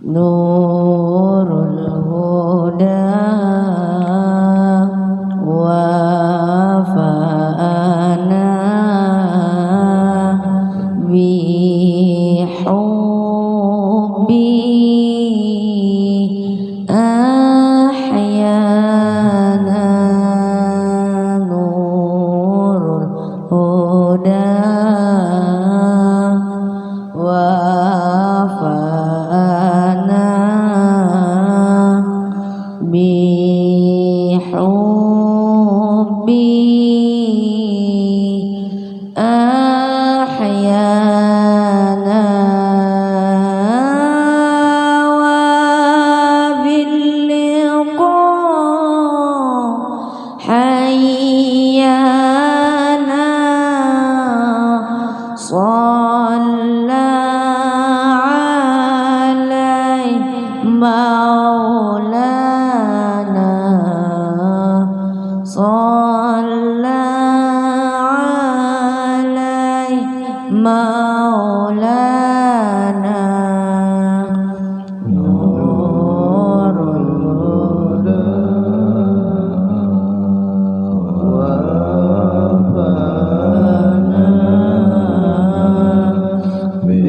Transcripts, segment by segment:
nurul huda wa fa'ana bi hubbi ahyana nurul huda wa fa'ana bi hubbi ahyana wa bil liqa hayyana shalla alaihi maulana shalla alaihi maulana nurul huda wa fa'ana bi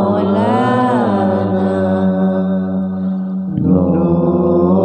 maulana. Nurul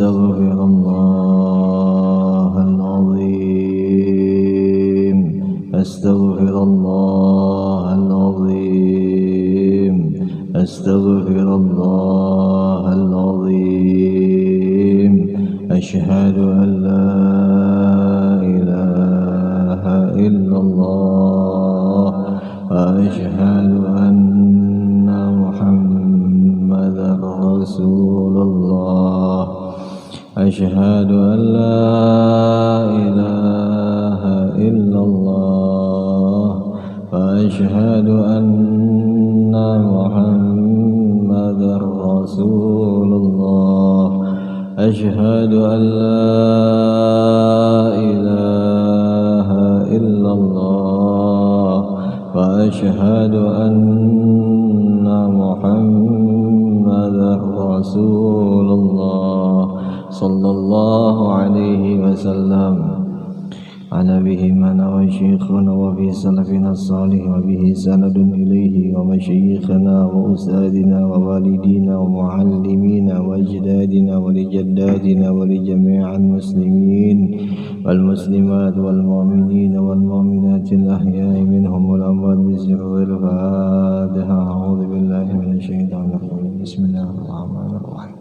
أستغفر الله العظيم أستغفر الله العظيم أستغفر الله العظيم أشهد أن لا إله إلا الله وأشهد أن محمدا رسول الله أشهد أن لا إله إلا الله وأشهد أن محمدا رسول الله أشهد أن لا إله إلا الله وأشهد أن محمدا رسول الله صلى الله عليه وسلم على به من وشيخنا وفي سلفنا الصالح وبه سند إليه ومشيخنا وأستاذنا ووالدينا ومعلمينا وأجدادنا ولجدادنا ولجميع المسلمين والمسلمات والمؤمنين والمؤمنات الأحياء منهم والأموات بسر الفاتحة. أعوذ بالله من الشيطان الرجيم. بسم الله الرحمن الرحيم.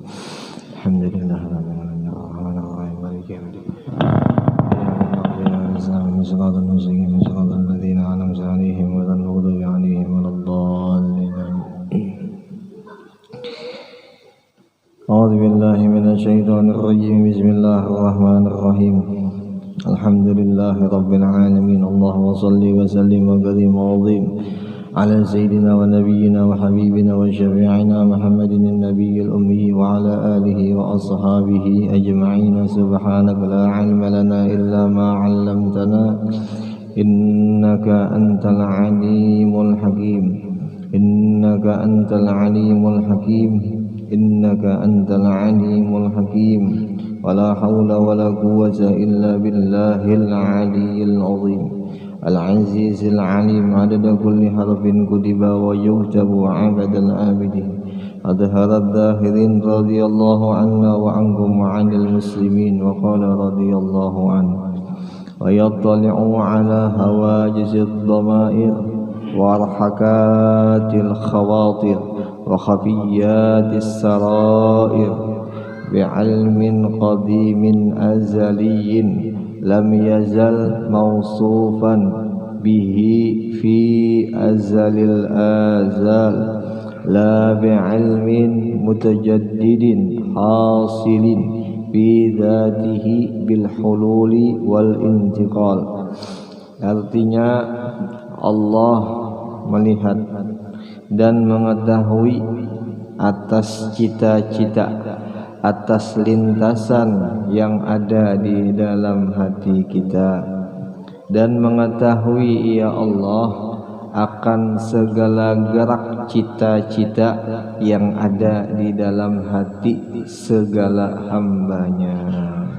الحمد لله رب العالمين الرحمن الرحيم مالك يوم الدين. صراط المستقيم صراط الذين أنعمت عليهم غير المغضوب عليهم ولا الضالين. أعوذ بالله من الشيطان الرجيم. بسم الله الرحمن الرحيم. الحمد لله رب العالمين. اللهم صل وسلم وبارك وعظيم على سيدنا ونبينا وحبيبنا وشفيعنا محمد النبي الأمي وعلى آله وأصحابه أجمعين. سبحانك لا علم لنا إلا ما علمتنا إنك أنت العليم الحكيم إنك أنت العليم الحكيم إنك أنت العليم الحكيم ولا حول ولا قوة إلا بالله العلي العظيم العزيز العليم عدد كل حرف كتب ويكتب عبد العابدين أظهر الظاهرين رضي الله عنا وعنكم وعن المسلمين. وقال رضي الله عنه ويطلع على هواجس الضمائر وارحكات الخواطر وخفيات السرائر بعلم قديم أزلي لم يزل موصوفا به في أزل الآزال لا بعلم متجدد حاصل في ذاته بالحلول والانتقال. Artinya Allah melihat dan mengetahui atas cita-cita, atas lintasan yang ada di dalam hati kita, dan mengetahui ya Allah akan segala gerak cita-cita yang ada di dalam hati segala hambanya.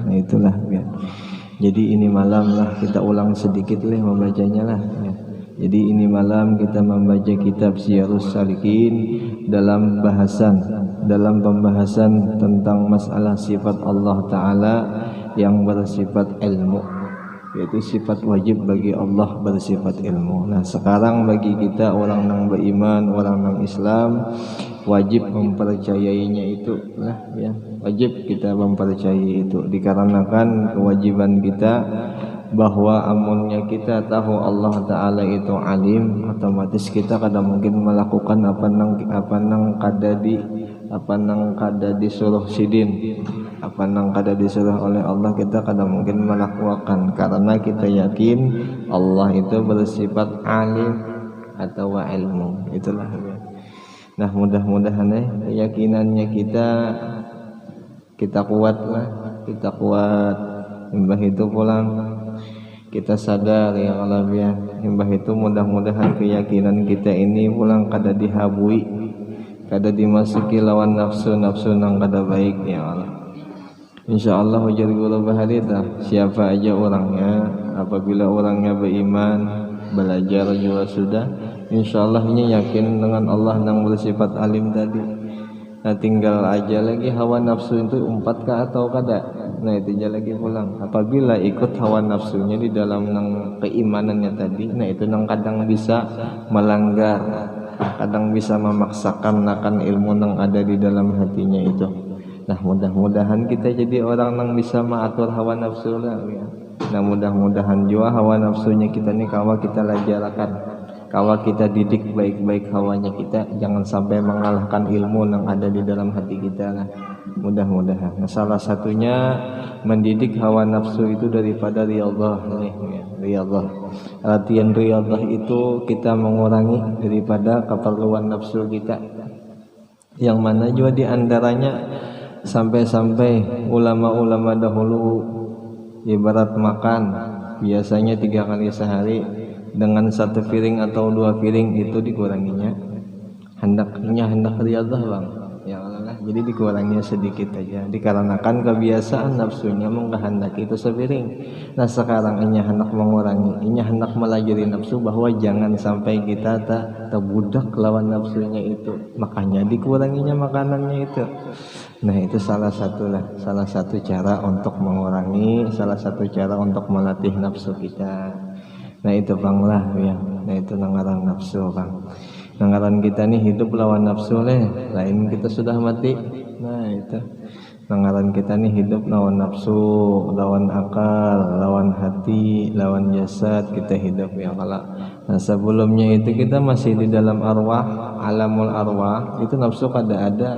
Nah itulah ya. Jadi ini malam lah kita ulang sedikit lah membacanya lah ya. Jadi ini malam kita membaca kitab Syiarus Salikin dalam pembahasan tentang masalah sifat Allah Ta'ala yang bersifat ilmu, yaitu sifat wajib bagi Allah bersifat ilmu. Nah sekarang bagi kita orang yang beriman, orang yang Islam, wajib mempercayainya itu lah ya. Wajib kita mempercayai itu dikarenakan kewajiban kita bahwa amunnya kita tahu Allah Ta'ala itu alim, otomatis kita kadang mungkin melakukan apa nang kada disuruh sidin, apa nang kada disuruh oleh Allah, kita kadang mungkin melakukan karena kita yakin Allah itu bersifat alim atau ilmu. Itulah ya. Nah mudah-mudahan keyakinannya kita kuat lah, kita kuat. Mbah itu pulang kita sadar ya Allah ya, mbah itu mudah-mudahan keyakinan kita ini pulang kada dihabui, kada dimasuki lawan nafsu nang kada baik ya Allah. Insyaallah ujar guru baharita siapa aja orangnya, apabila orangnya beriman, belajar juga sudah, insyaallah ini yakin dengan Allah yang bersifat alim tadi. Nah tinggal aja lagi hawa nafsu itu umpat kah atau kada. Nah itu aja lagi pulang. Apabila ikut hawa nafsunya di dalam nang keimanannya tadi, nah itu nang kadang bisa melanggar, kadang bisa memaksakan akan ilmu nang ada di dalam hatinya itu. Nah mudah-mudahan kita jadi orang nang bisa mengatur hawa nafsu lah ya. Nah mudah-mudahan juga hawa nafsunya kita nih kawa kita lajarakan, kawa kita didik baik-baik hawanya kita, jangan sampai mengalahkan ilmu yang ada di dalam hati kita lah. Mudah-mudahan. Nah, salah satunya mendidik hawa nafsu itu daripada riyadhah nih ya. Riyadhah. Latihan riyadhah itu kita mengurangi daripada keperluan nafsu kita. Yang mana juga di antaranya sampai-sampai ulama-ulama dahulu ibarat makan biasanya 3 kali sehari, dengan 1 piring atau 2 piring itu dikuranginya, hendak riyadhah bang ya Allah, jadi dikuranginya sedikit aja dikarenakan kebiasaan nafsunya mengkehendaki itu sepiring. Nah sekarang ini hendak mengurangi, ini hendak melajari nafsu bahwa jangan sampai kita tak terbudak lawan nafsunya itu, makanya dikuranginya makanannya itu. Nah itu salah satu cara untuk mengurangi, salah satu cara untuk melatih nafsu kita. Nah itu bang lah ya. Nah itu nangaran nafsu bang. Nangaran kita nih hidup lawan nafsu lain kita sudah mati. Nah itu nangaran kita nih hidup lawan nafsu, lawan akal, lawan hati, lawan jasad kita hidup ya kalau. Nah sebelumnya itu kita masih di dalam arwah, alamul arwah, itu nafsu kada ada.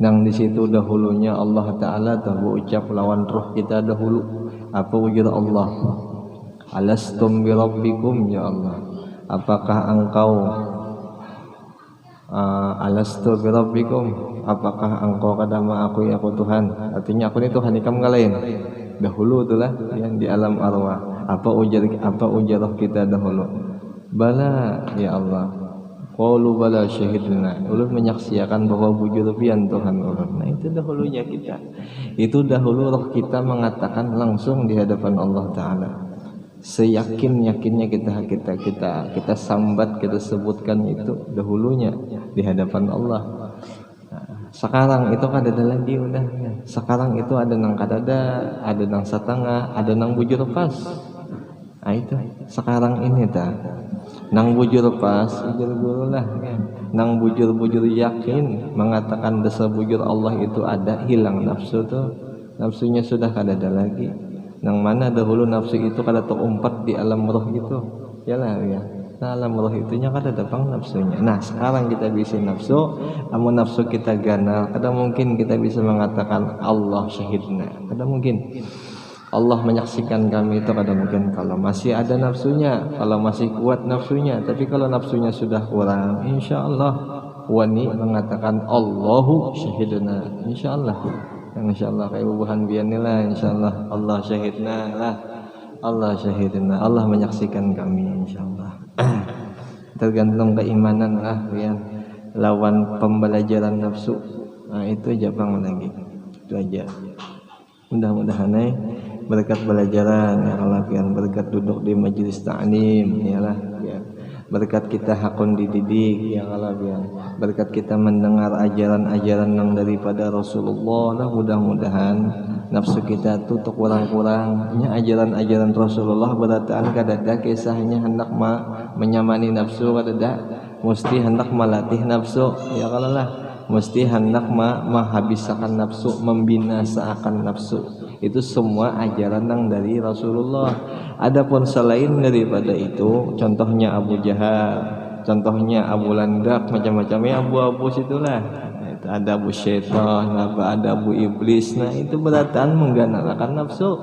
Nang di situ dahulunya Allah Ta'ala tahu ucap lawan roh kita dahulu. Apa wujud Allah? Alastum bi rabbikum ya Allah. Apakah engkau alastu bi rabbikum? Apakah engkau kadama aku ya aku Tuhan? Artinya aku ini Tuhan ikam ngalain. Dahulu itulah yang di alam arwah. Apa ujarah kita dahulu? Bala ya Allah. Qalu bala syahidna. Ulun menyaksikan bahwa wujud pian Tuhan ulun. Nah itu dahulunya kita. Itu dahulu roh kita mengatakan langsung di hadapan Allah Ta'ala. Seyakin-yakinnya kita sambat, kita sebutkan itu dahulunya di hadapan Allah. Nah, sekarang itu kada ada lagi udah. Sekarang itu ada nang kadada, ada nang setengah, ada nang bujur pas. Nah itu sekarang ini nang bujur pas, bujur guru lah. Nang bujur yakin mengatakan dasa bujur Allah itu ada, hilang nafsu tuh. Nafsunya sudah kada ada lagi. Nang mana dahulu nafsu itu kada terumpat di alam roh gitu. Yalah ya. Nah, alam roh itunya kada datang nafsunya. Nah, sekarang kita bisa nafsu, amun nafsu kita ganal, kada mungkin kita bisa mengatakan Allah syahidna. Kada mungkin. Allah menyaksikan kami itu kada mungkin kalau masih ada nafsunya, kalau masih kuat nafsunya. Tapi kalau nafsunya sudah kurang, insyaallah wani mengatakan Allahu syahidna. Insyaallah. Insyaallah kayak bubuhan bianilah insyaallah Allah syahidna lah. Allah syahidna. Allah menyaksikan kami insyaallah. Tergantung keimanan lah ya. Lawan pembelajaran nafsu. Nah itu aja bang lagi. Itu aja. Mudah-mudahan berkat belajaran ya Allah pian, berkat duduk di majelis ta'lim ya Allah pian, berkat kita hakun dididik ya Allah pian, berkat kita mendengar ajaran-ajaran yang daripada Rasulullah lah, mudah-mudahan nafsu kita tutup kurang-kurangnya ajaran-ajaran Rasulullah berataan kadada kisahnya hendak menyamani nafsu kadada, mesti hendak melatih nafsu ya Allah lah, mesti hendak menghabiskan nafsu, membinasakan nafsu. Itu semua ajaran yang dari Rasulullah. Adapun selain daripada itu, contohnya Abu Jahal, contohnya Abu Landak, macam-macamnya abu-abu situlah. Itu ada Abu Syaitan, ada Abu Iblis. Nah itu beratan mengganalkan nafsu.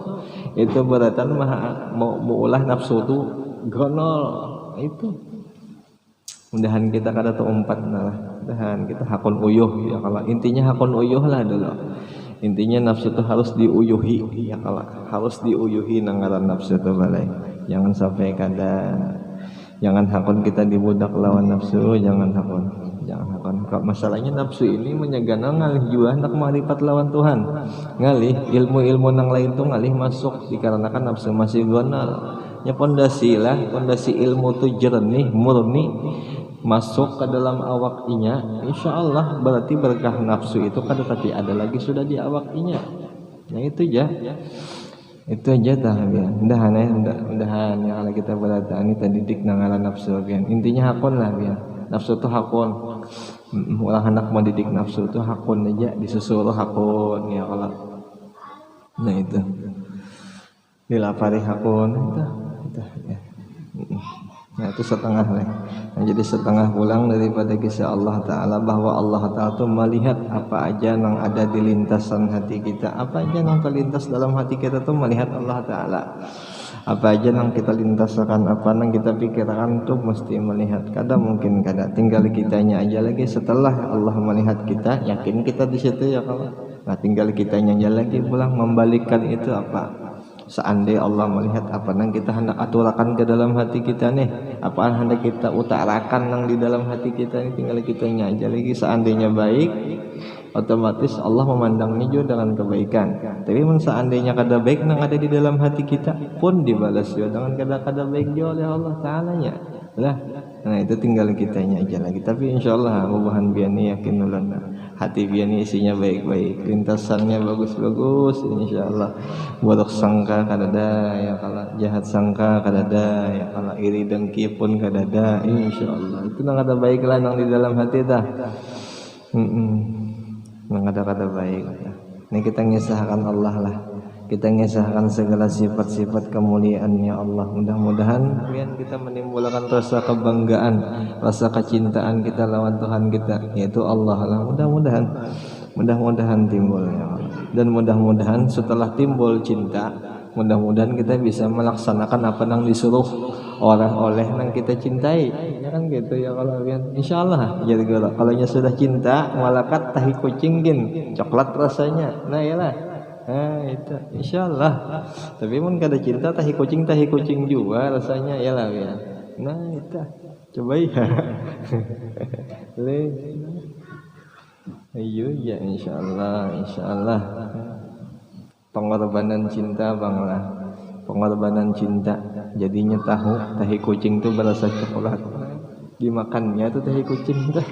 Itu beratan mau ulah nafsu itu gonol. Itu mudahan kita kada terumpat nah. Mudahan kita hakun uyuh ya kalau intinya hakun uyuh lah dulu. Intinya nafsu itu harus diuyuhi ya kalau harus diuyuhi nangaran nafsu itu balai. Jangan sampai jangan hakun kita dibudak lawan nafsu, jangan hakun. Masalahnya nafsu ini menyegana ngalih juga hendak marifat lawan Tuhan. Ngalih ilmu-ilmu nang lain tuh ngalih masuk dikarenakan nafsu masih gonal. Ya pondasi ilmu tuh jernih, murni. masuk ke dalam awak inya, insya Allah berarti berkah nafsu itu kada tapi ada lagi sudah di awak inya. Nah itu aja tah bian. Mudahan ya kalau kita berada ini tadi dik nangala nafsu bian. Intinya hakun lah bian. Nafsu tuh hakun. Ulah hendak mau didik nafsu tuh hakun aja, disusuruh hakun ya kalau. Nah itu. Dilapari hakun itu ya. Nah itu setengah lah. Nah, jadi setengah pulang daripada kisah Allah Ta'ala bahwa Allah Ta'ala itu melihat apa aja yang ada di lintasan hati kita. Apa aja yang terlintas dalam hati kita itu melihat Allah Ta'ala. Apa aja yang kita lintaskan, apa yang kita pikirkan tuh mesti melihat. Kadang mungkin kada tinggal kitanya aja lagi setelah Allah melihat kita, yakin kita di situ ya kalau. Nah tinggal kitanya aja lagi pulang membalikkan itu apa. Seandainya Allah melihat apa yang kita hendak aturakan ke dalam hati kita nih, apa yang hendak kita utarakan yang di dalam hati kita ini, tinggal kitanya aja lagi. Seandainya baik, otomatis Allah memandangnya juga dengan kebaikan. Tapi seandainya kada baik yang ada di dalam hati kita pun dibalas juga dengan kada baik juga oleh Allah Ta'ala-nya lah. Nah itu tinggal kitanya aja lagi. Tapi insyaallah mubahan biani yakin ulana hati biani isinya baik-baik, lintasannya bagus-bagus insyaallah. Buruk sangka kadada ya kalau, jahat sangka kadada ya kalau, iri dengki pun kadada insyaallah. Itu nang kada baik lah nang di dalam hati dah. Nang kada baik. Ini kita ngisahkan Allah lah. Kita ngisahkan segala sifat-sifat kemuliaannya Allah. Mudah-mudahan kita menimbulkan rasa kebanggaan, rasa kecintaan kita lawan Tuhan kita, yaitu Allah lah. Mudah-mudahan timbul ya Allah. Dan mudah-mudahan setelah timbul cinta, mudah-mudahan kita bisa melaksanakan apa yang disuruh oleh yang kita cintai. Ya kan gitu ya kalau insyaallah. Jadi kalau sudah cinta, malakat tahi kucing coklat rasanya. Nah iyalah. Nah itu insyaallah. Tapi mun kada cinta tahi kucing juga rasanya ya lah ya. Nah itu coba ya. Ayo ya insyaallah. Pengorbanan cinta banglah. Pengorbanan cinta. Jadinya tahi kucing tuh berasa coklat. Dimakannya tuh tahi kucing tuh.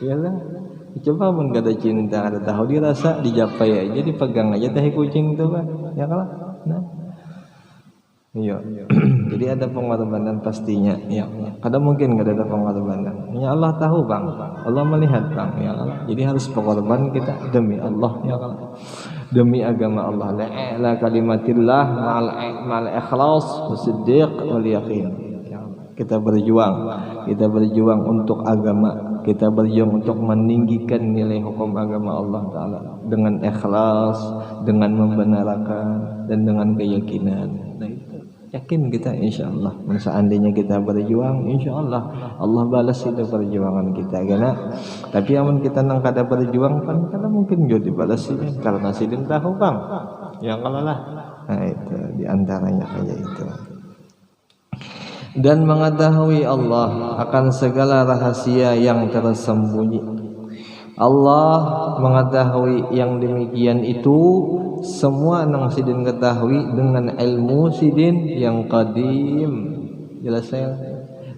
Iyalah. Coba pun kada cinta, kada tahu dirasa, dijapai aja, dipegang aja tahi kucing tuh kan, ya kalah. Nah, iya. Jadi ada pengorbanan pastinya, ya. Kada mungkin kada ada pengorbanan. Ya Allah tahu bang, Allah melihat bang, ya kalah. Jadi harus pengorban kita demi Allah, ya kalah. Demi agama Allah. La kalimatillah ma'al ikhlas, wasiddiq wal yaqin. Kita berjuang untuk agama, kita berjuang untuk meninggikan nilai hukum agama Allah Ta'ala dengan ikhlas, dengan membenarkan dan dengan keyakinan. Nah itu yakin kita insyaallah. Seandainya kita berjuang, insyaallah Allah balas itu perjuangan kita. Tapi amun kita nang kada berjuang kan kada mungkin juga dibalas ini karena sidin tahu bang. Ya kalau lah. Nah itu diantaranya kayak itu. Dan mengetahui Allah akan segala rahasia yang tersembunyi. Allah mengetahui yang demikian itu semua nang sidin ketahui dengan ilmu sidin yang qadim. Jelas saya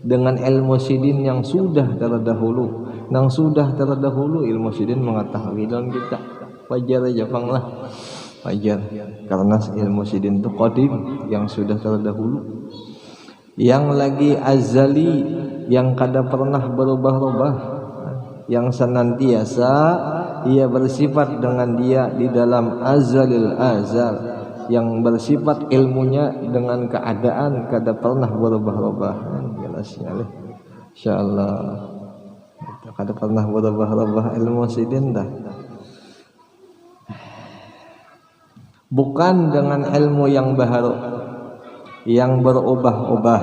dengan ilmu sidin yang sudah terdahulu. Nang sudah terdahulu ilmu sidin mengetahui dan kita wajar aja panglah. Wajar karena ilmu sidin itu qadim yang sudah terdahulu. Yang lagi azali, yang kada pernah berubah-ubah, yang senantiasa ia bersifat dengan dia di dalam azalil azal, yang bersifat ilmunya dengan keadaan kada pernah berubah-ubah. Jelasnya insyaallah kada pernah berubah-ubah ilmu sidin dah. Bukan dengan ilmu yang baru, yang berubah-ubah,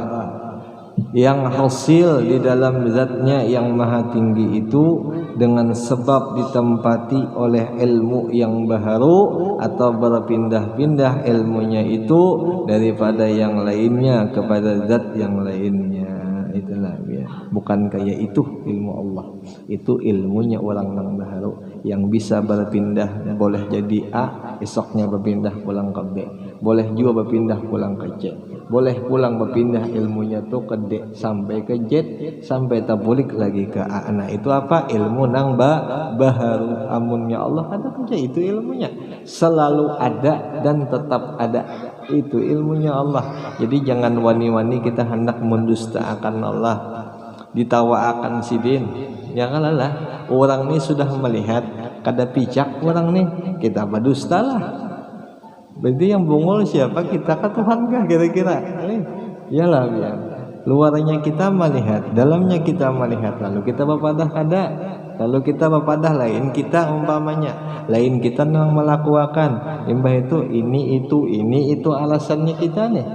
yang hasil di dalam zatnya yang maha tinggi itu dengan sebab ditempati oleh ilmu yang baru atau berpindah-pindah ilmunya itu daripada yang lainnya kepada zat yang lainnya. Itulah ya. Bukan kayak itu ilmu Allah. Itu ilmunya orang yang baru yang bisa berpindah, boleh jadi A esoknya berpindah pulang ke B, boleh juga berpindah pulang ke C, boleh pulang berpindah ilmunya tuh ke D sampai ke Z sampai tabulik lagi ke A. Nah itu apa? Ilmu nang baharu. Amunnya Allah ada kerja itu ilmunya selalu ada dan tetap ada, itu ilmunya Allah. Jadi jangan wani-wani kita hendak mendustakan Allah, ditawaakan sidin. Janganlah lah, orang ini sudah melihat kada pijak orang nih, kita berdusta lah. Berarti yang bungul siapa? Kita ke Tuhan kah kira-kira? Iyalah biar. Luarnya kita melihat, dalamnya kita melihat, lalu kita berpadah ada, lalu kita berpadah lain kita umpamanya, lain kita nang melakukan. Imbah itu ini itu alasannya kita nih.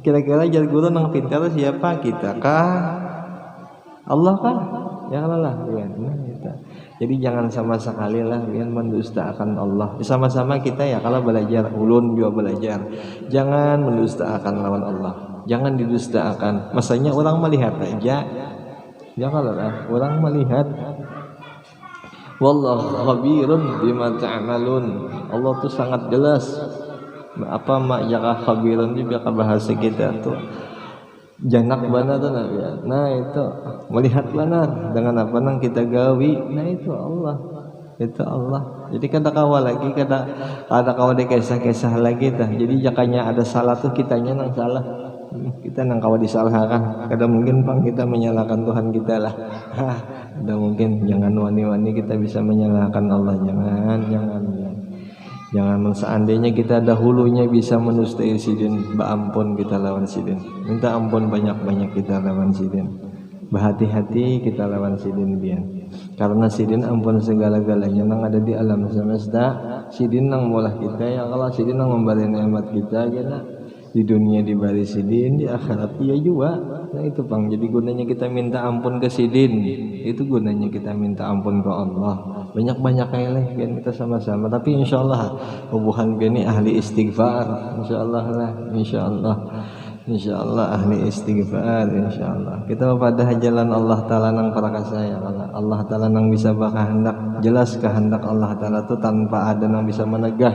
Kira-kira jar guru nang pintar siapa? Kita kah? Allah kah? Janganlah ya. Nah, kita. Jadi jangan sama sekali lah yang mendustakan Allah. Sama-sama kita ya kalau belajar, ulun juga belajar. Jangan mendustakan lawan Allah. Jangan didustakan. Masanya orang melihat aja. Janganlah orang melihat. Wallahu khabirun bima ta'malun. Allah tuh sangat jelas. Apa mak jaka khabirun juga bahasa kita tuh. Janak benar tuh Nabi. Nah itu melihat benar dengan apa nang kita gawi. Nah itu Allah. Itu Allah. Jadi kada kawa lagi, kada kawa dikesah-kesah lagi tah. Jadi jakanya ada salah tuh kitanya nang salah. Kita nang kawa disalahkan. Kada mungkin pang kita menyalahkan Tuhan kita lah. Kada mungkin. Jangan wani-wani kita bisa menyalahkan Allah. Jangan. Jangan seandainya kita dahulunya bisa menustai sidin, baampun kita lawan sidin. Minta ampun banyak-banyak kita lawan sidin. Berhati-hati kita lawan sidin biar. Karena sidin ampun segala-galanya nang ada di alam semesta. Sidin nang mulah kita ya, kalau sidin nang memberi nikmat kita gitu. Di dunia diberi sidin, di akhirat dia juga. Nah itu Bang, jadi gunanya kita minta ampun ke sidin. Itu gunanya kita minta ampun ke Allah. Banyak-banyak eleh biar kita sama-sama. Tapi insyaallah hubungan biar ini ahli istighfar. Insyaallah lah, insyaallah ahli istighfar, insyaallah. Kita pada jalan Allah Ta'ala nang prakasa ya Allah Ta'ala nang bisa kehendak, jelas kehendak Allah Ta'ala itu tanpa ada nang bisa menegah.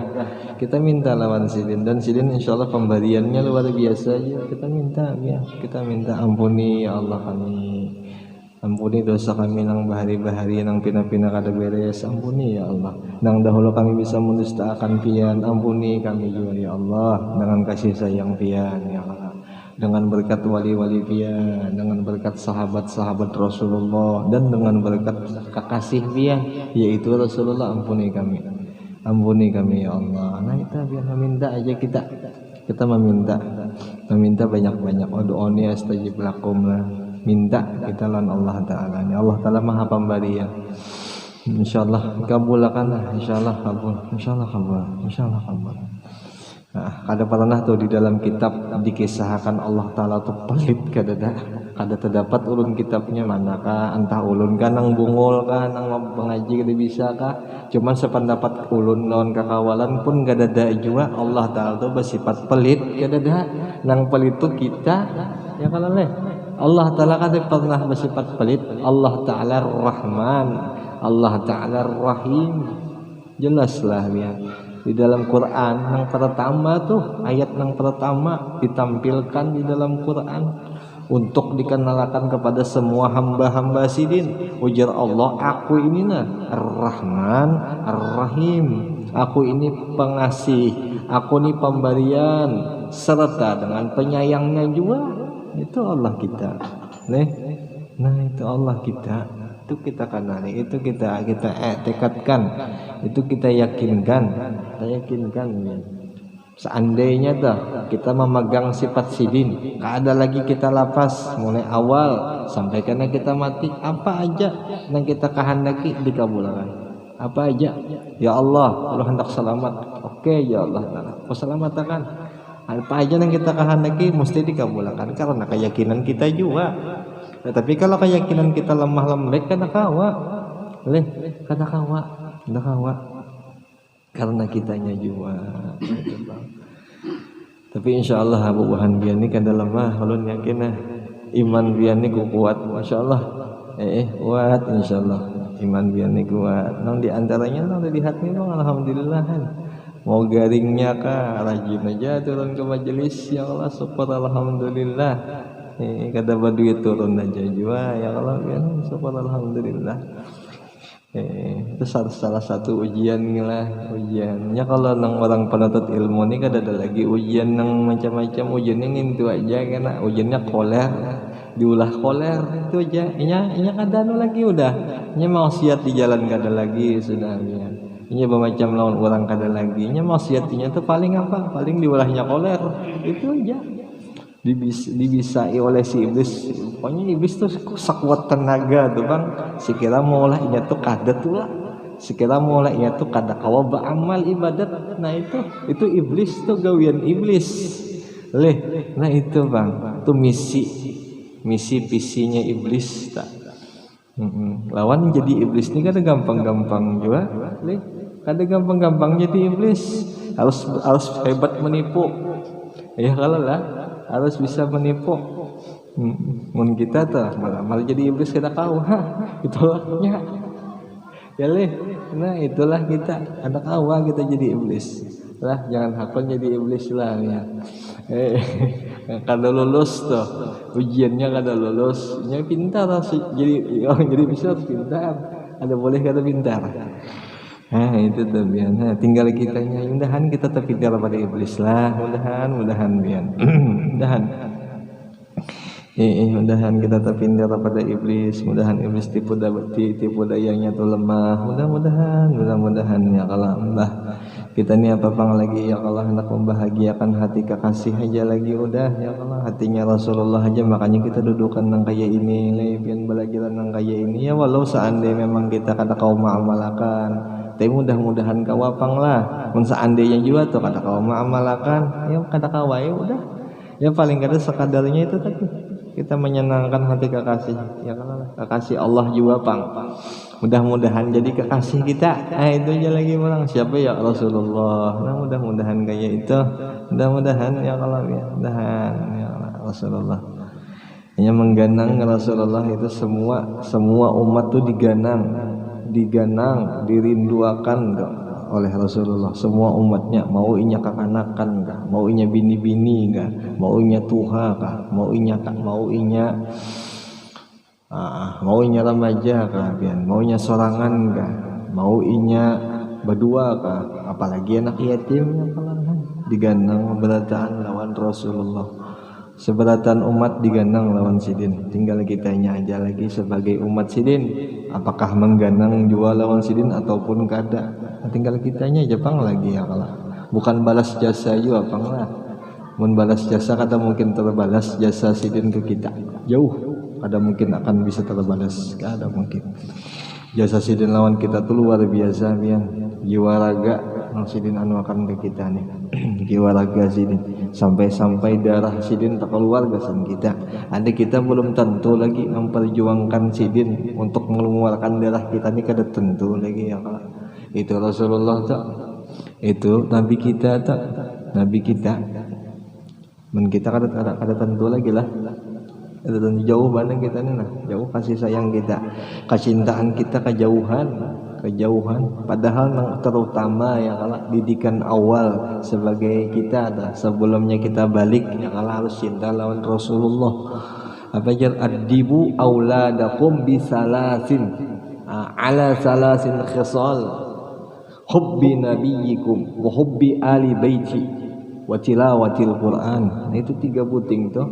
Kita minta lawan sidin, dan sidin insyaallah pemberiannya luar biasa aja. Kita minta ya, kita minta ampuni ya Allah kami. Ampuni dosa kami nang bahari-bahari nang pina-pina kada beres. Ampuni ya Allah. Nang dahulu kami bisa mendustakan pian, ampuni kami juga ya Allah dengan kasih sayang pian ya Allah. Dengan berkat wali-wali pian, dengan berkat sahabat-sahabat Rasulullah, dan dengan berkat kekasih pian yaitu Rasulullah, ampuni kami. Ampuni kami ya Allah. Nah kita biar meminta aja kita meminta banyak-banyak. Dooni astajib lakum lah. Minta kita lawan Allah Ta'ala. Allah Ta'ala maha pemberi ya. InsyaAllah kabulakan lah. InsyaAllah kabul. Nah, kada pernah tuh di dalam kitab dikisahkan Allah Ta'ala tuh pelit kada terdapat ulun kitabnya manakah, entah ulun kan nang bungul kan nang pengaji kada bisa kah, cuman sependapat ulun lawan kakawalan pun kada ada juga Allah Ta'ala tuh bersifat pelit, kada ada. Nang pelit tuh kita ya kalau leh Allah Ta'ala kan pernah bersifat pelit. Allah Ta'ala Rahman, Allah Ta'ala Rahim. Jelaslah ya. Di dalam Quran yang pertama tuh, ayat yang pertama ditampilkan di dalam Quran untuk dikenalkan kepada semua hamba-hamba sidin. Ujar Allah, aku ini Ar-Rahman Ar-Rahim. Aku ini pengasih, aku ini pemberian, serta dengan penyayangnya juga. Itu Allah kita. Nah itu Allah kita. Itu kita kenali, itu kita tekadkan, itu kita yakinkan ya. Seandainya kita memegang sifat sidin, ada lagi kita lapas mulai awal sampai karena kita mati, apa aja yang kita kehendaki dikabulkan. Apa aja, ya Allah, kalau hendak selamat, oke ya Allah, kau selamatkan. Apa aja yang kita kehendaki mesti dikabulkan karena keyakinan kita juga. Nah, tapi kalau keyakinan kita lemah lembek kada kawa. Karena kitanya juga. Tapi insyaallah buhan bian ini kada lemah, ulun yakin iman bian ini kuat masyaallah. Kuat insyaallah. Iman bian ini kuat. Nang di antaranya nang di hati nang alhamdulillah. mau garingnya kah, rajin aja turun ke majelis. Ya Allah, syukur alhamdulillah. Kata Badui turun aja juga, ya Allah kan, syukur alhamdulillah. Itu salah satu ujian lah, ujiannya kalau nang orang penuntut ilmu ini kan ada lagi ujian nang macam-macam. Ujiannya ngintu aja karena ujiannya koler, diulah koler itu aja. Inya kada lagi udah, inya maksiat di jalan kada lagi sudah ya. Inya bermacam lawan orang kada lagi, inya maksiatnya tuh paling apa? Paling diulahnya koler itu aja. Dibisai oleh si iblis. Pokoknya iblis tuh sekuat tenaga tuh bang, sekira mau lahnya tuh kada tuh lah, sekira mau lahnya tuh kada kawa beramal ibadat. Nah itu iblis tuh, gawian iblis leh. Nah itu bang, tuh misi visinya iblis tak. Lawan jadi iblis ini kada gampang-gampang juga leh, kada gampang-gampang jadi iblis. Harus hebat menipu ya, kalau lah harus bisa menipu. Mun kita tuh malah jadi iblis kita kau, itulahnya ya leh. Nah itulah kita anak awal kita jadi iblis lah, jangan hakon jadi iblis lah ya. Kada lulus tuh ujiannya, kada lulus nya pintar jadi bisa pintar, ada boleh kada pintar. Itu tuh bian. Tinggal kitanya, mudahan kita terpintar pada iblis lah, mudahan bian. Mudahan kita terpintar pada iblis, mudahan iblis tipu dayanya tuh lemah, mudah-mudahan ya Allah. Kita ni apa-apa lagi ya Allah, hendak membahagiakan hati kekasih aja lagi udah ya Allah, hatinya Rasulullah aja, makanya kita dudukan nang kaya ini, lebihan belajaran nang kaya ini ya. Walau seandainya memang kita kada kau ma'amalakan, tapi mudah-mudahan kawapang lah. Mun seandainya juga tuh kada kau ma'amalakan, ya kada kawa ya udah. Ya paling kada sekadarnya itu tadi, kita menyenangkan hati kekasih ya kan, kekasih Allah juga pang. Mudah-mudahan jadi kekasih kita. Itu aja lagi orang siapa ya Rasulullah. Nah mudah-mudahan kayak itu, mudah-mudahan ya Allah ya, mudahan ya Allah Rasulullah. Hanya mengganang Rasulullah itu semua umat tuh diganang, dirinduakan oleh Rasulullah. Semua umatnya, mau inya kekanakan kah, mau inya bini-bini kah, mau inya tuha kah, mau inya remaja kah, mau inya sorangan kah, mau inya berdua kah, apalagi anak yatim diganang berataan lawan Rasulullah. Seberatan umat diganang lawan sidin, tinggal kitanya aja lagi sebagai umat sidin, apakah mengganang juga lawan sidin ataupun kada. Tinggal kitanya Jepang lagi ya kalau bukan balas jasa juga apa lah. Mun balas jasa kada mungkin terbalas jasa sidin ke kita, jauh kada mungkin akan bisa terbalas, kada mungkin. Jasa sidin lawan kita tuh luar biasa bian, jiwa raga sidin anu akan ke kita nih. Jiwa raga sidin sampai darah sidin tak keluar gasan kita. Ada kita belum tentu lagi memperjuangkan sidin untuk mengeluarkan darah kita nih, kada tentu lagi ya kalau itu Rasulullah tak, itu nabi kita men kita kada tentu lagi lah, kada tentu jauh banget kita nih nah, jauh kasih sayang kita, kecintaan kita kejauhan. Padahal terutama ya kalau didikan awal sebagai kita ada sebelumnya kita balik ya kalau harus cinta lawan Rasulullah. Apa jar adibu auladakum bisalasin ala salasin khisal hubbi nabiyikum wa hubbi ali baiti wa tilawatil Quran. Nah itu 3 buting tuh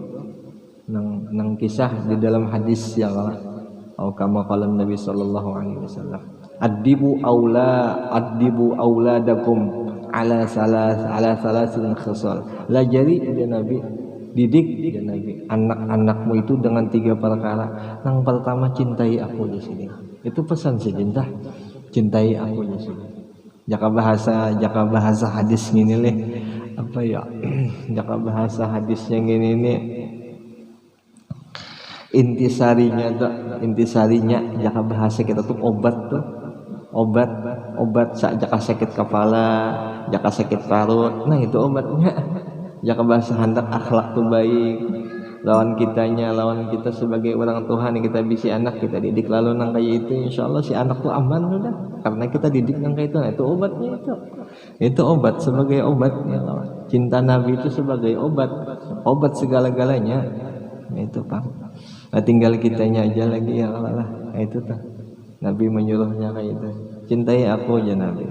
nang kisah di dalam hadis ya kalau kama qala Nabi sallallahu alaihi wasallam, adibu auladakum ala salasin khisal. Lajari dia Nabi, didik dia Nabi anak-anakmu itu dengan 3 perkara. Yang pertama, cintai aku di sini. Itu pesan si cintai aku di sini. Jaka bahasa hadis gini leh, apa ya? Jaka bahasa hadisnya gini nih. Intisarinya jaka bahasa kita tuh obat jaka sakit kepala, jaka sakit perut. Nah itu obatnya. Jaka bahasa hendak akhlak tuh baik, lawan kita sebagai orang Tuhan kita bisi anak kita didik lalu nang kayak itu, insyaallah si anak tuh aman udah karena kita didik nang kayak itu. Nah, itu obatnya itu obat sebagai obatnya lawan cinta Nabi itu sebagai obat segala-galanya. Nah, itu Pak. Nah, tinggal kitanya aja lagi ya Allah. Nah, itu tuh Nabi menyuruhnya kayak itu, cintai aku aja Nabi.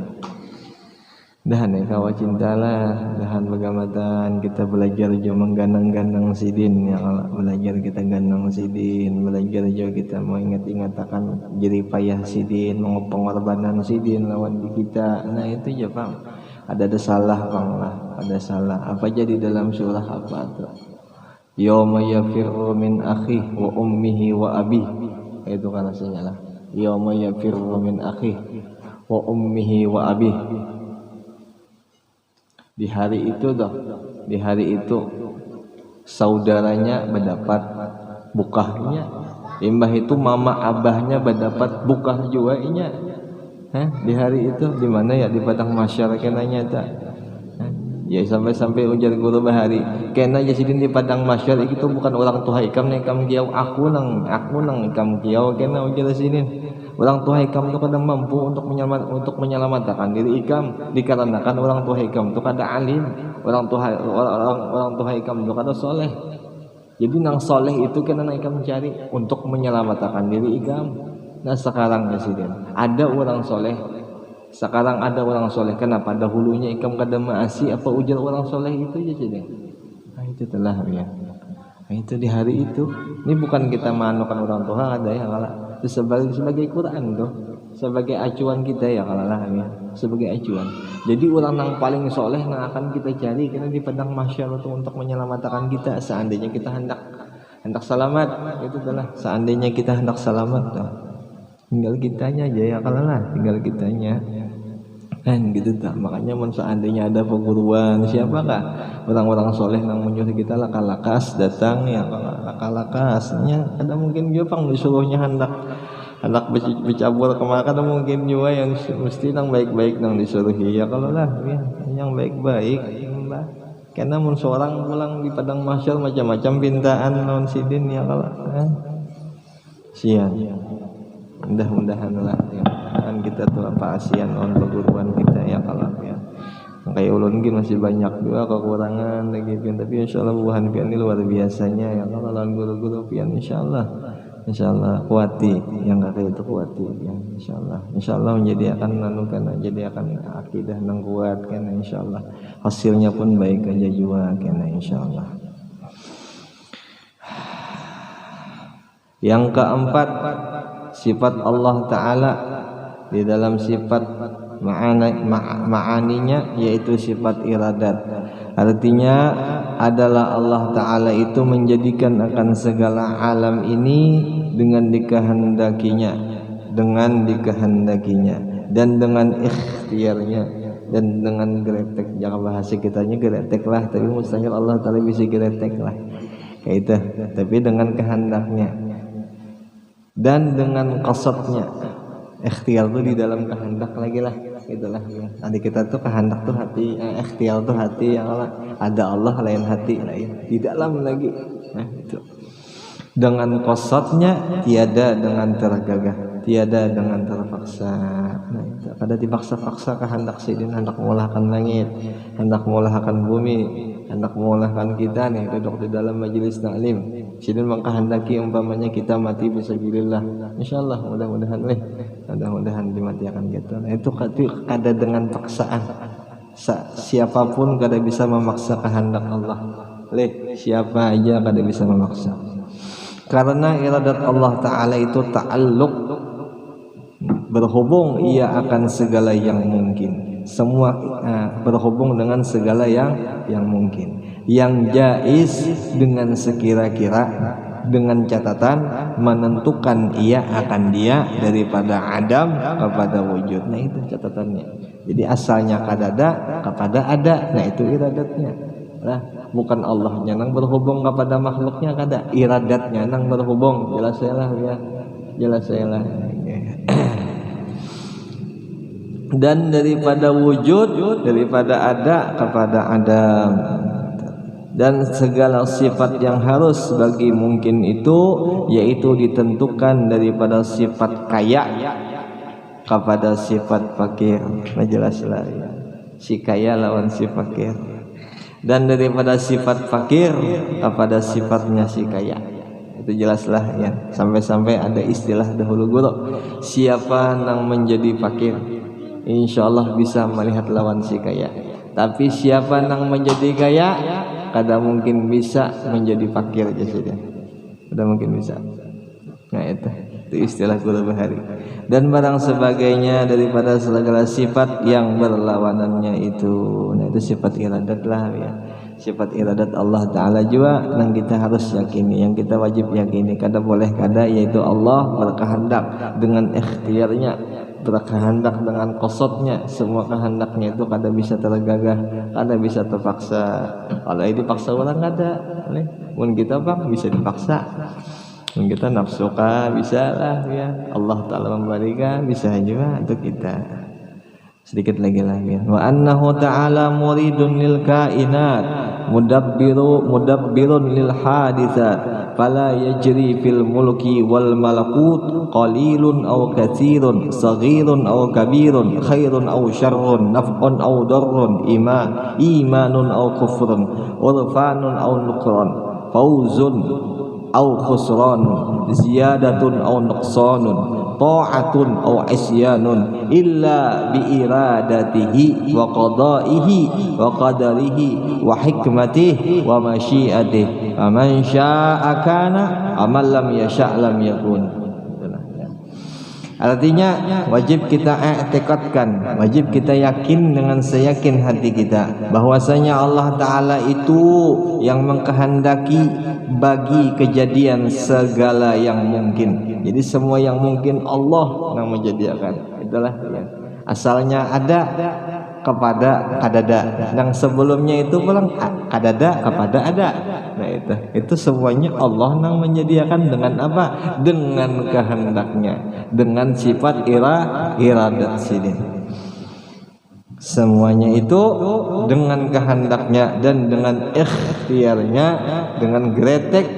Dahan ya kawa cintalah, dahan begamatan kita belajar jo mengganang-ganang sidin ya Allah, belajar kita ganang sidin, belajar jo kita mau ingat-ingat akan jerih payah sidin, mau pengorbanan sidin lawan di kita. Nah itu ya Pak, ada salah Bang lah, ada salah apa jadi dalam surah apa tuh, yauma yafirru min akhihi wa ummihi wa abihi, itu kan rasanya lah, yauma yafirru min akhihi wa ummihi wa abihi. Di hari itu saudaranya mendapat bukahnya, imbah itu mama abahnya mendapat bukah juga inya. Di hari itu di mana ya, di padang mahsyar kenanya tak. Ya sampai ujar guru bahari kena jasidin di padang mahsyar itu bukan orang tua ikam nekam kiau aku nang ikam kiau kena ujar sini. Orang tua ikam itu kadang mampu untuk menyelamatkan diri ikam, dikarenakan orang tua ikam itu kada alim, orang tua ikam itu kada soleh. Jadi nang soleh itu kena ikam cari untuk menyelamatkan diri ikam. Nah sekarang ya sidin ada orang soleh, sekarang ada orang soleh, kenapa dahulunya ikam kada maasi apa ujar orang soleh itu ya sidin. Nah itu telah ya. Nah itu di hari itu, ini bukan kita manukan orang tua ada ya kalah. Sebagai Quran tuh, sebagai acuan kita ya kalau lah ya, sebagai acuan. Jadi orang yang paling soleh yang akan kita cari karena di padang mahsyar itu untuk menyelamatkan kita seandainya kita hendak selamat, itu adalah seandainya kita hendak selamat tuh. Tinggal kitanya aja ya kalau lah, tinggal kitanya. Kan gitu tak, makanya seandainya ada perguruan siapakah orang-orang soleh yang menyuruh kita lakas datang ya, lakasnya ada mungkin juga pang disuruhnya hendak bercabur kemana, ada mungkin juga yang mesti yang baik-baik yang disuruh ya kalau lah ya, yang baik-baik karena mun seorang pulang di padang mahsyar macam-macam pintaan non sidin ya kalau sian mudah-mudahan lah ya. Kan kita tuh apa asian on perguruan kita ya kalau ya kayak ulun gini masih banyak juga kekurangan lagi pian, tapi insyaallah buhan pian ini luar biasanya ya kalau lawan guru-guru pian insyaallah kuati yang kayak itu kuati ya insyaallah menjadi akan menemukan jadi akan akidah nang kuat kan insyaallah hasilnya pun baik aja juga kan insyaallah. Yang keempat sifat Allah Ta'ala di dalam sifat ma'aninya yaitu sifat iradat. Artinya adalah Allah Ta'ala itu menjadikan akan segala alam ini dengan dikehendakinya dan dengan ikhtiarnya dan dengan gretek. Jangan bahasa kitanya gretek lah, tapi mustahil Allah Ta'ala bisa gretek lah kayak itu, tapi dengan kehendaknya dan dengan qasadnya. Ikhtiar tuh di dalam kehendak lagi lah, itulah ya. Tadi kita tuh kehendak tuh hati, ikhtiar tuh hati ya Allah. Ada Allah lain hati lain di dalam lagi. Nah itu dengan qasadnya, tiada dengan tergagah, tiada dengan terpaksa. Nah itu kada dipaksa-paksa kehendak sidin, hendak mengolahkan langit, hendak mengolahkan bumi, hendak mengolahkan kita nih duduk di dalam majelis taklim. Sidin mengkehendaki umpamanya kita mati fisabilillah, insyaallah mudah-mudahan dimatikan gitu. Nah itu kada dengan paksaan. Siapapun kada bisa memaksa kehendak Allah. Siapa aja kada bisa memaksa. Karena iradat Allah Ta'ala itu ta'alluq, berhubung ia akan segala yang mungkin. Semua berhubung dengan segala yang mungkin, yang jaiz dengan sekira-kira, dengan catatan menentukan ia akan dia daripada adam kepada wujud. Nah itu catatannya. Jadi asalnya kadada kepada ada. Nah itu iradatnya. Nah bukan Allahnya nang berhubung kepada makhluknya, kada iradatnya nang berhubung. Jelas saya lah. Dan daripada wujud, daripada ada kepada adam. dan segala sifat yang harus bagi mungkin itu yaitu ditentukan daripada sifat kaya kepada sifat fakir. Nah jelaslah ya. Si kaya lawan si fakir, dan daripada sifat fakir kepada sifatnya si kaya. Itu jelaslah ya. Sampai-sampai ada istilah dahulu guru, siapa yang menjadi fakir insyaallah bisa melihat lawan si kaya, tapi siapa yang menjadi kaya kada mungkin bisa menjadi fakir aja sudah. Kada mungkin bisa. Nah itu istilah guru bahari. Dan barang sebagainya daripada segala sifat yang berlawanannya itu. Nah itu sifat iradat lah ya. Sifat iradat Allah Ta'ala juga yang kita harus yakini, yang kita wajib yakini. Kada boleh kada, yaitu Allah berkehendak dengan ikhtiarnya, berkehendak dengan qasatnya. Semua kehendaknya itu kada bisa tergagah, kada bisa terpaksa. Kalau ini dipaksa orang kada, mun kita bang bisa dipaksa. Mun kita nafsuka bisa lah ya. Allah Ta'ala memberikan, bisa juga untuk kita. Sedikit lagi lah ya. Wa annahu ta'ala muridun lil kainat mudabbirun lil haditsat fala yajri fil mulki wal malakut qalilun aw katsirun saghirun aw kabirun khairun aw syarrun naf'un aw darrun imanun aw kufrun urfanun aw nuqran fawzun aw khusranun ziyadatun aw nuqsanun ta'atun aw isyanun illa bi iradatihi wa qada'ihi wa qadarihi wa hikmatihi wa masyiatihi faman syaa'a kana amal lam yasha' lam yakun. Artinya wajib kita i'tiqadkan, wajib kita yakin dengan seyakin hati kita bahwasanya Allah Ta'ala itu yang mengkehendaki bagi kejadian segala yang mungkin. Jadi semua yang mungkin Allah yang menjadikan. Itulah ya. Asalnya ada kepada kadada, yang sebelumnya itu pulang kadada kepada ada. Nah itu semuanya Allah yang menyediakan dengan apa? Dengan kehendaknya, dengan sifat iradat sini. Semuanya itu dengan kehendaknya dan dengan ikhtiarnya, dengan gretek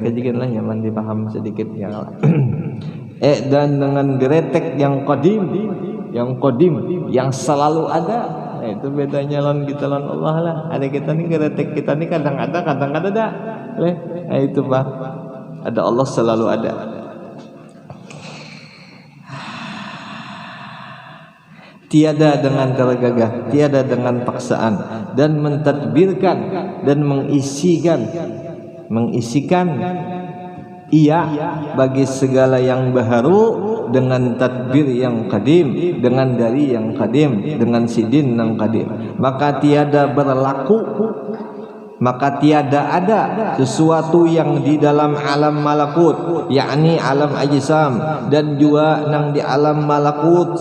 aja kan lah nyaman dipaham sedikit ya. Dan dengan gretek yang qadim, yang selalu ada. Nah, itu bedanya lawan kita lawan Allah lah. Ada kita nih gretek kita nih kadang ada kadang ada dah. Nah, itu Pak. Ada Allah selalu ada. Tiada dengan tergagah, tiada dengan paksaan, dan mentadbirkan dan mengisikan ia bagi segala yang baharu dengan tadbir yang kadim, dengan dari yang kadim, dengan sidin yang kadim. Maka tiada ada sesuatu yang di dalam alam malakut, yakni alam ajsam, dan juga nang di alam malakut,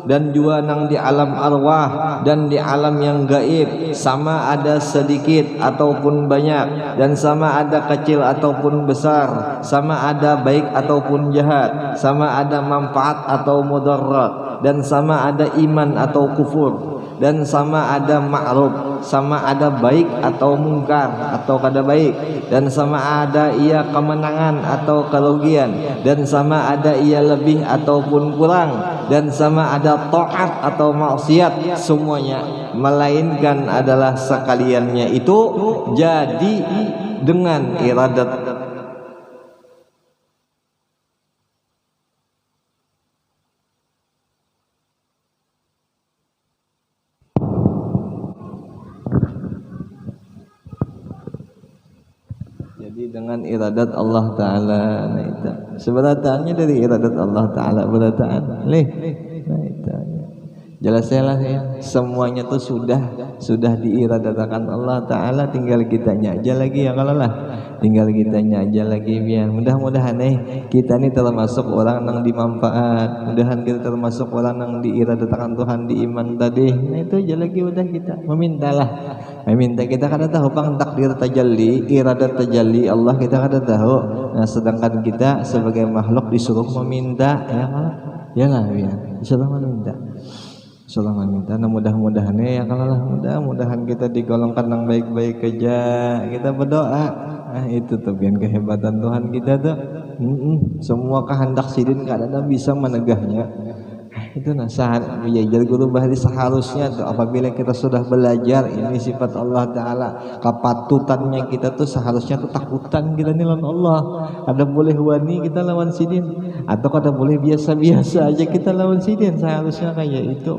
dan juga nang di alam arwah, dan di alam yang gaib, sama ada sedikit ataupun banyak, dan sama ada kecil ataupun besar, sama ada baik ataupun jahat, sama ada manfaat atau mudarat, dan sama ada iman atau kufur, dan sama ada ma'ruf, sama ada baik atau mungkar atau kada baik, dan sama ada ia kemenangan atau kerugian, dan sama ada ia lebih ataupun kurang, dan sama ada taat atau maksiat, semuanya melainkan adalah sekaliannya itu jadi dengan iradat. Jadi dengan iradat Allah Ta'ala. Nah itu sebenarnya dari iradat Allah Ta'ala berataan nah itu jelaslah ya. Semuanya tuh sudah diiradatakan Allah Ta'ala, tinggal kitanya aja lagi ya. Kalau lah tinggal kitanya aja lagi biar mudah-mudahan kita ini termasuk orang yang dimanfaat, mudahan kita termasuk orang yang diiradatakan Tuhan di iman tadi. Nah itu aja lagi, udah kita memintalah. Meminta kita kada tahu pang takdir tajalli, iradat tajalli Allah kita kada tahu. Nah sedangkan kita sebagai makhluk disuruh meminta ya lah ya, disuruh meminta. Selama minta, nah mudah-mudahannya ya kalau lah mudah-mudahan kita digolongkan yang baik-baik aja. Kita berdoa. Itu tuh biar kehebatan Tuhan kita tuh. Semua kehendak sidin kadang bisa menegahnya. Itu nasihat belajar guru bahari seharusnya tuh apabila kita sudah belajar ini sifat Allah Ta'ala, kepatutannya kita tuh seharusnya tuh takutan kita nih lawan Allah. Ada boleh wani kita lawan sidin, atau kada boleh biasa-biasa aja kita lawan sidin, seharusnya kayak itu.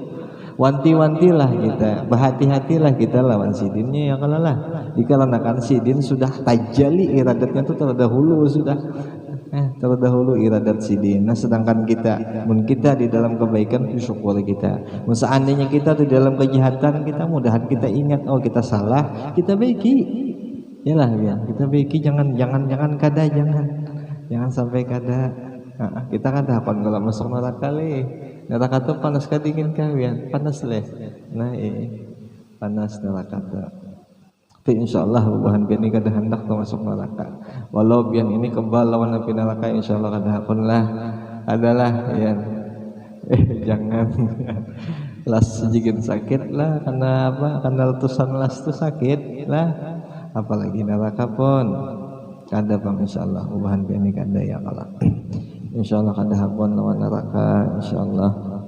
Wanti-wantilah kita, berhati-hatilah kita lawan sidinnya ya kalau lah. Dikarenakan sidin sudah tajali iradatnya tuh terdahulu sudah. Terdahulu iradat sidin. Nah sedangkan kita di dalam kebaikan syukur kita. Seandainya kita di dalam kejahatan kita mudahan kita ingat oh kita salah, kita baiki. Yalah ya, kita baiki jangan kada jangan sampai kada. Kita kada akan kalau masuk neraka le. Neraka tuh panas ka dingin ka ya, panas le. Nah panas neraka tuh. Insyaallah bahan bian ini kada hendak masuk neraka. Walau bian ini kebal lawan api neraka insyaallah kada hakun lah adalah ya. Jangan las sedikit sakit lah karena apa? Karena letusan las itu sakit lah. Apalagi neraka pun kada bang insyaallah bahan bian ini kada ya kalau. Insyaallah kada hakun lawan neraka insyaallah.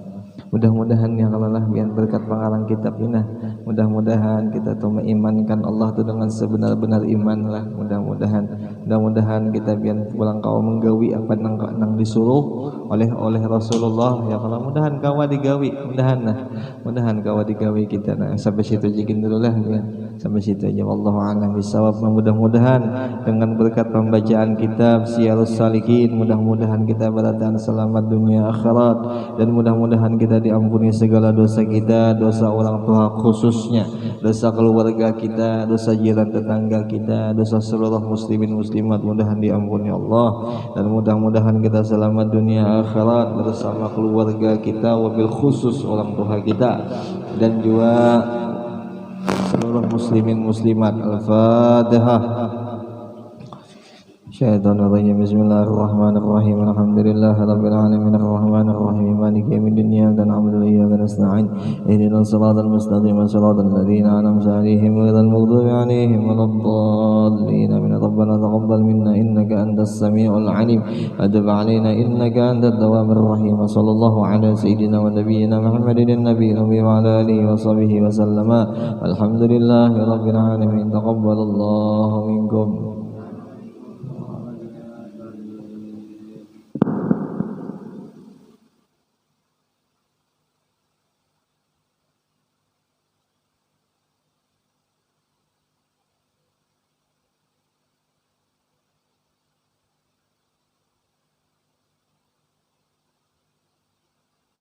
Mudah-mudahan ya Allah lah biar berkat pengarang kitab ini, mudah-mudahan kita tuh mengimankan Allah tuh dengan sebenar-benar iman lah. Mudah-mudahan kita biar pulang kau menggawi apa nang disuruh oleh Rasulullah ya Allah. Mudahan kau digawi, mudahan kau digawi kita. Nah sampai situ jikin dulu lah ya. Sampai situ aja. Wallahu a'lam bishawab. Mudah-mudahan dengan berkat pembacaan kitab Syiarus Salikin, mudah-mudahan kita bertahan selamat dunia akhirat, dan mudah-mudahan kita diampuni segala dosa kita, dosa orang tua khususnya, dosa keluarga kita, dosa jiran tetangga kita, dosa seluruh muslimin muslimat, mudahan diampuni Allah, dan mudah-mudahan kita selamat dunia akhirat bersama keluarga kita, wabil khusus orang tua kita, dan juga seluruh muslimin muslimat. Al-Fatihah. Syaitanirrajim. Bismillahirrahmanirrahim. Alhamdulillahirabbil alamin arrahmanir rahim maliki yaumiddin iyyaka na'budu wa iyyaka nasta'in ihdinas siratal mustaqim siratal ladzina an'amta 'alaihim ghairil maghdubi 'alaihim waladdallin. Amin. Rabbana taqabbal minna innaka antas samiul 'alim wa tub 'alaina innaka antat tawwabur rahim. Sallallahu ala sayyidina wa nabiyyina Muhammadin nabiyil ummi wa ala alihi wa sahbihi wa sallama. Alhamdulillahirabbil alamin. Taqabbalallahu minkum.